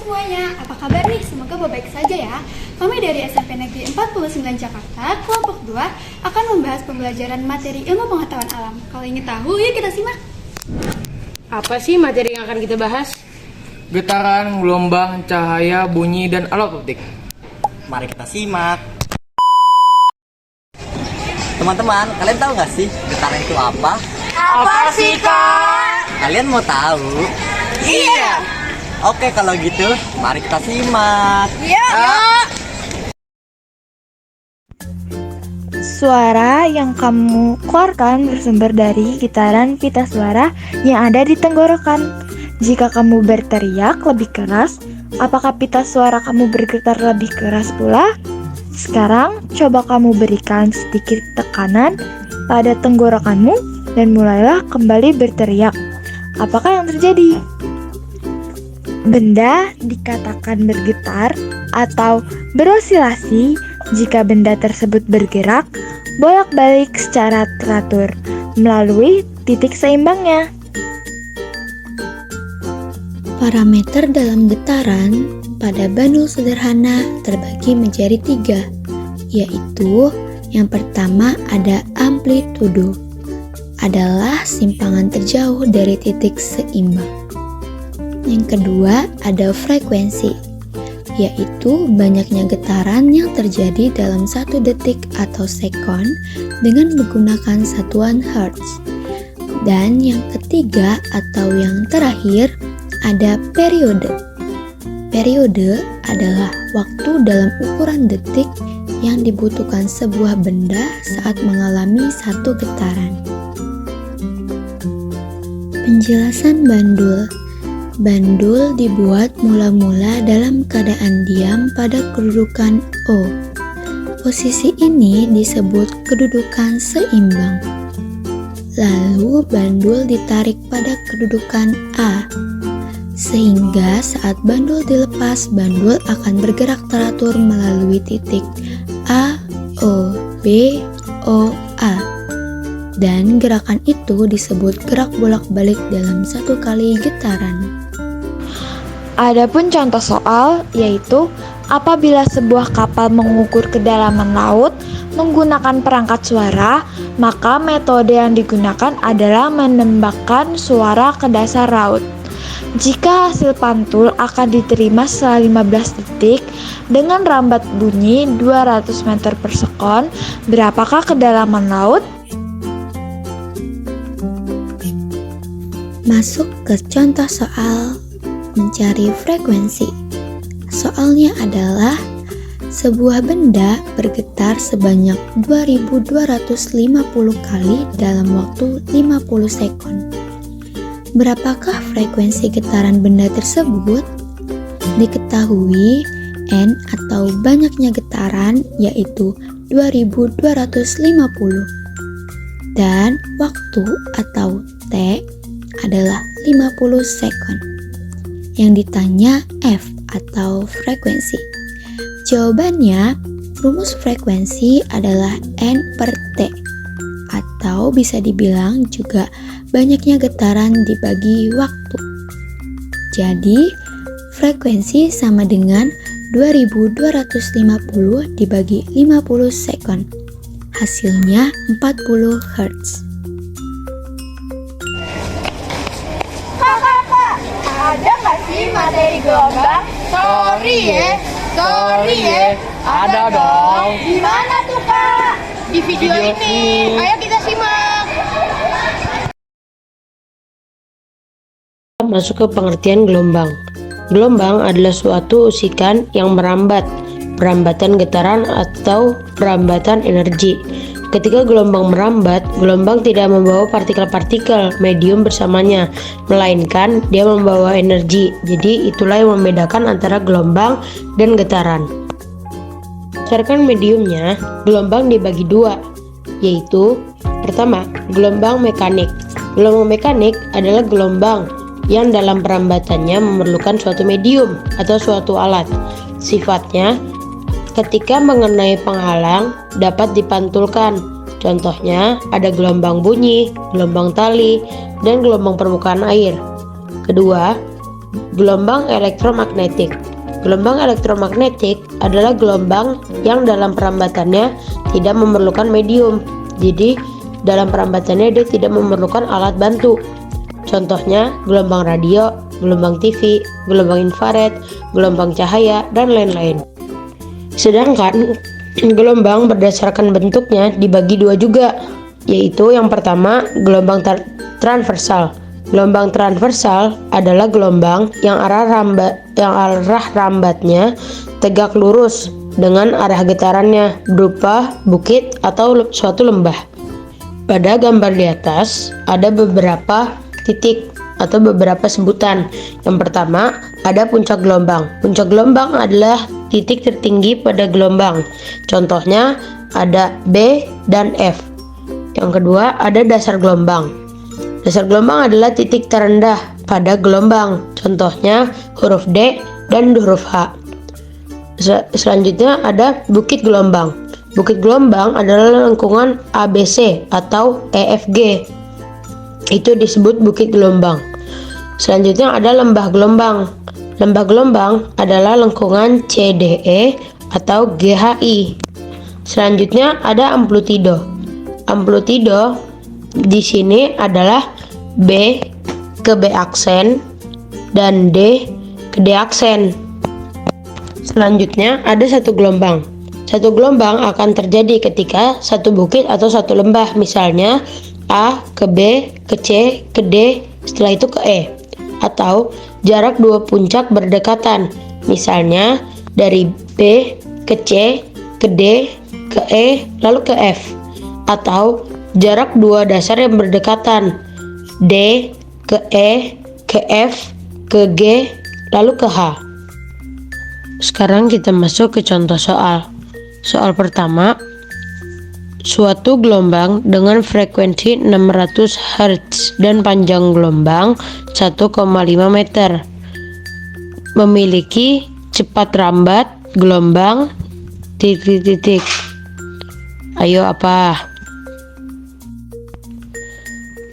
semuanya, apa kabar nih? Semoga baik saja ya. Kami dari SMP Negeri 49 Jakarta, kelompok 2 akan membahas pembelajaran materi ilmu pengetahuan alam. Kalau ingin tahu, yuk kita simak. Apa sih materi yang akan kita bahas? Getaran, gelombang, cahaya, bunyi, dan alat optik. Mari kita simak. Teman-teman, kalian tahu nggak sih getaran itu apa? Apa sih, Kak? Kalian mau tahu? Iya. Oke, kalau gitu, mari kita simak. Suara yang kamu keluarkan bersumber dari getaran pita suara yang ada di tenggorokan. Jika kamu berteriak lebih keras, apakah pita suara kamu bergetar lebih keras pula? Sekarang, coba kamu berikan sedikit tekanan pada tenggorokanmu dan mulailah kembali berteriak. Apakah yang terjadi? Benda dikatakan bergetar atau berosilasi jika benda tersebut bergerak bolak-balik secara teratur melalui titik seimbangnya. Parameter dalam getaran pada bandul sederhana terbagi menjadi 3, yaitu yang pertama ada amplitudo, adalah simpangan terjauh dari titik seimbang. Yang kedua ada frekuensi, yaitu banyaknya getaran yang terjadi dalam 1 detik atau sekon dengan menggunakan satuan hertz. Dan yang ketiga atau yang terakhir ada periode. Periode adalah waktu dalam ukuran detik yang dibutuhkan sebuah benda saat mengalami satu getaran. Penjelasan bandul. Bandul dibuat mula-mula dalam keadaan diam pada kedudukan O. Posisi ini disebut kedudukan seimbang. Lalu bandul ditarik pada kedudukan A, sehingga saat bandul dilepas, bandul akan bergerak teratur melalui titik A, O, B, O, A. Dan gerakan itu disebut gerak bolak-balik dalam 1 kali getaran. Adapun contoh soal yaitu apabila sebuah kapal mengukur kedalaman laut menggunakan perangkat suara, maka metode yang digunakan adalah menembakkan suara ke dasar laut. Jika hasil pantul akan diterima setelah 15 detik dengan rambat bunyi 200 meter per sekon, berapakah kedalaman laut? Masuk ke contoh soal mencari frekuensi. Soalnya adalah sebuah benda bergetar sebanyak 2250 kali dalam waktu 50 sekon. Berapakah frekuensi getaran benda tersebut? Diketahui N atau banyaknya getaran yaitu 2250 dan waktu atau T adalah 50 sekon. Yang ditanya F atau frekuensi. Jawabannya, rumus frekuensi adalah N per T, atau bisa dibilang juga banyaknya getaran dibagi waktu. Jadi, frekuensi sama dengan 2250 dibagi 50 sekon. Hasilnya 40 Hz. Ada nggak sih materi gelombang? Sorry ya. Ada dong. Di mana tuh, Kak? Di video ini. Ayo kita simak. Masuk ke pengertian gelombang. Gelombang adalah suatu usikan yang merambat, perambatan getaran atau perambatan energi. Ketika gelombang merambat, gelombang tidak membawa partikel-partikel medium bersamanya, melainkan dia membawa energi. Jadi itulah yang membedakan antara gelombang dan getaran. Berdasarkan mediumnya, gelombang dibagi 2, yaitu pertama, gelombang mekanik. Gelombang mekanik adalah gelombang yang dalam perambatannya memerlukan suatu medium atau suatu alat. Sifatnya, ketika mengenai penghalang dapat dipantulkan. Contohnya ada gelombang bunyi, gelombang tali, dan gelombang permukaan air. Kedua, Gelombang elektromagnetik. Gelombang elektromagnetik adalah gelombang yang dalam perambatannya tidak memerlukan medium. Jadi, dalam perambatannya dia tidak memerlukan alat bantu. Contohnya, gelombang radio, gelombang TV, gelombang infrared, gelombang cahaya, dan lain-lain. Sedangkan gelombang berdasarkan bentuknya dibagi dua juga, yaitu yang pertama gelombang transversal. Gelombang transversal adalah gelombang yang arah rambatnya tegak lurus dengan arah getarannya berupa bukit atau suatu lembah. Pada gambar di atas ada beberapa titik atau beberapa sebutan. Yang pertama ada puncak gelombang. Puncak gelombang adalah titik tertinggi pada gelombang. Contohnya ada B dan F. Yang kedua ada dasar gelombang. Dasar gelombang adalah titik terendah pada gelombang. Contohnya huruf D dan huruf H. Selanjutnya ada bukit gelombang. Bukit gelombang adalah lengkungan ABC atau EFG. Itu disebut bukit gelombang. Selanjutnya ada lembah gelombang. Lembah gelombang adalah lengkungan CDE atau GHI. Selanjutnya ada amplutido. Amplutido di sini adalah B ke B aksen dan D ke D aksen. Selanjutnya ada satu gelombang. Satu gelombang akan terjadi ketika satu bukit atau satu lembah, misalnya A ke B ke C ke D, setelah itu ke E. Atau jarak dua puncak berdekatan, misalnya dari B ke C ke D ke E lalu ke F. Atau jarak dua dasar yang berdekatan, D ke E ke F ke G lalu ke H. Sekarang kita masuk ke contoh soal. Soal pertama, suatu gelombang dengan frekuensi 600 Hz dan panjang gelombang 1,5 meter memiliki cepat rambat gelombang titik-titik. Ayo apa?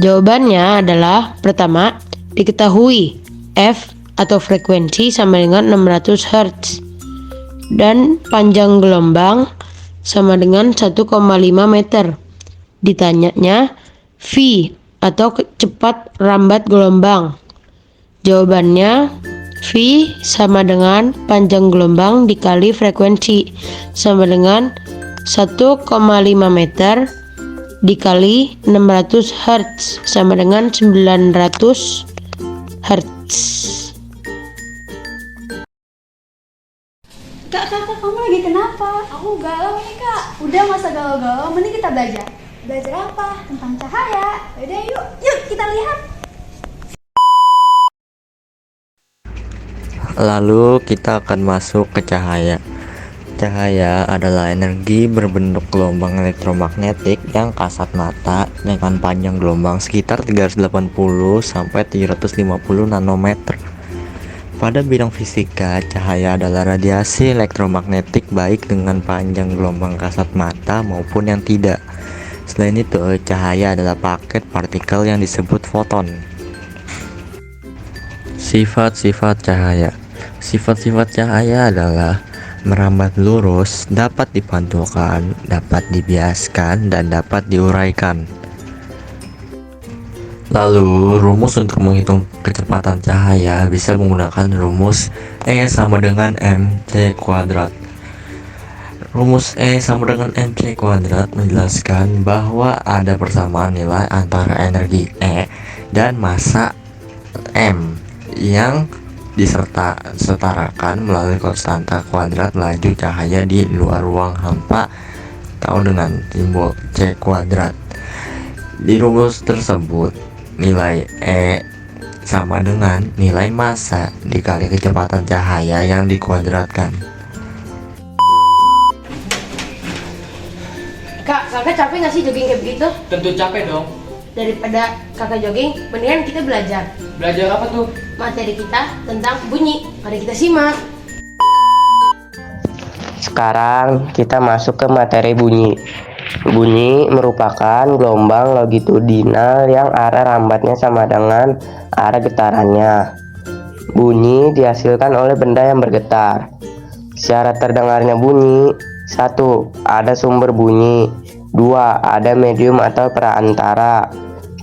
Jawabannya adalah pertama, diketahui F atau frekuensi sama dengan 600 Hz dan panjang gelombang sama dengan 1,5 meter. Ditanyanya V atau cepat rambat gelombang. Jawabannya V sama dengan panjang gelombang dikali frekuensi sama dengan 1,5 meter dikali 600 Hz sama dengan 900 Hz. Kak, kamu lagi kenapa? Aku galau nih kak. Udah masa galau-galau, mending kita belajar. Belajar apa? Tentang cahaya. Yaudah yuk kita lihat. Lalu kita akan masuk ke cahaya. Cahaya adalah energi berbentuk gelombang elektromagnetik yang kasat mata dengan panjang gelombang sekitar 380 sampai 350 nanometer. Pada bidang fisika, cahaya adalah radiasi elektromagnetik baik dengan panjang gelombang kasat mata maupun yang tidak. Selain itu, cahaya adalah paket partikel yang disebut foton. Sifat-sifat cahaya. Sifat-sifat cahaya adalah merambat lurus, dapat dipantulkan, dapat dibiaskan, dan dapat diuraikan. Lalu, rumus untuk menghitung kecepatan cahaya bisa menggunakan rumus E sama dengan mc kuadrat. Rumus E sama dengan mc kuadrat menjelaskan bahwa ada persamaan nilai antara energi E dan massa M yang disetarakan melalui konstanta kuadrat laju cahaya di luar ruang hampa atau dengan simbol C kuadrat. Di rumus tersebut, nilai E sama dengan nilai massa dikali kecepatan cahaya yang dikuadratkan. Kakak capek nggak sih jogging kayak begitu? Tentu capek dong. Daripada kakak jogging, mendingan kita belajar. Belajar apa tuh? Materi kita tentang bunyi. Mari kita simak. Sekarang kita masuk ke materi bunyi. Bunyi merupakan gelombang longitudinal yang arah rambatnya sama dengan arah getarannya. Bunyi dihasilkan oleh benda yang bergetar. Syarat terdengarnya bunyi: 1. Ada sumber bunyi. 2. Ada medium atau perantara.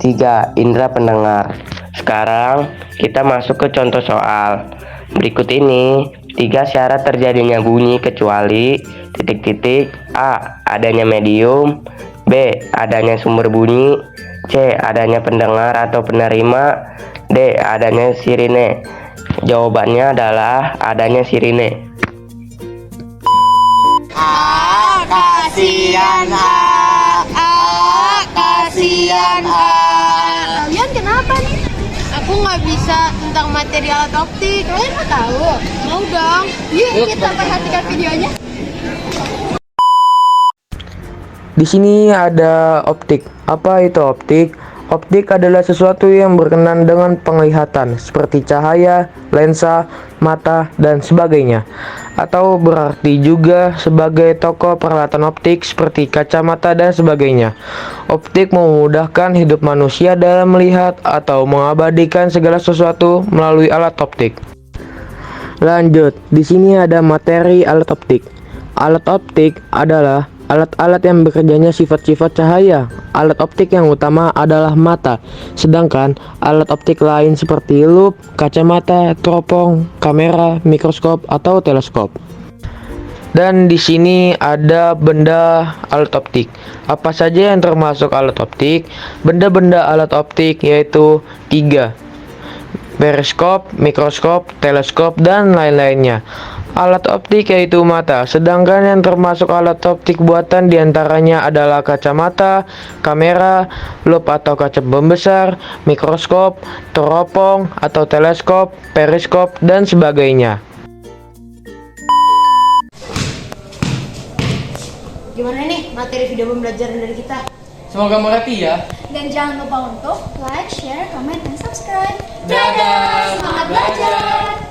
3. Indera pendengar. Sekarang kita masuk ke contoh soal. Berikut ini 3 syarat terjadinya bunyi kecuali titik-titik. A. Adanya medium. B. Adanya sumber bunyi. C. Adanya pendengar atau penerima. D. Adanya sirine. Jawabannya adalah adanya sirine. Kalian kenapa nih? Aku nggak bisa tentang materi alat optik. Kalian mau tahu? Mau dong. Yuk kita perhatikan videonya. Di sini ada optik. Apa itu optik? Optik adalah sesuatu yang berkenaan dengan penglihatan, seperti cahaya, lensa, mata, dan sebagainya. Atau berarti juga sebagai toko peralatan optik seperti kacamata dan sebagainya. Optik memudahkan hidup manusia dalam melihat atau mengabadikan segala sesuatu melalui alat optik. Lanjut, di sini ada materi alat optik. Alat optik adalah alat-alat yang bekerjanya sifat-sifat cahaya. Alat optik yang utama adalah mata, sedangkan alat optik lain seperti lup, kacamata, teropong, kamera, mikroskop, atau teleskop. Dan di sini ada benda alat optik. Apa saja yang termasuk alat optik? Benda-benda alat optik yaitu 3: periskop, mikroskop, teleskop, dan lain-lainnya. Alat optik yaitu mata, sedangkan yang termasuk alat optik buatan diantaranya adalah kacamata, kamera, lup atau kaca pembesar, mikroskop, teropong atau teleskop, periskop, dan sebagainya. Gimana nih materi video pembelajaran dari kita? Semoga mengerti ya. Dan jangan lupa untuk like, share, comment, dan subscribe. Dadah, Semangat belajar!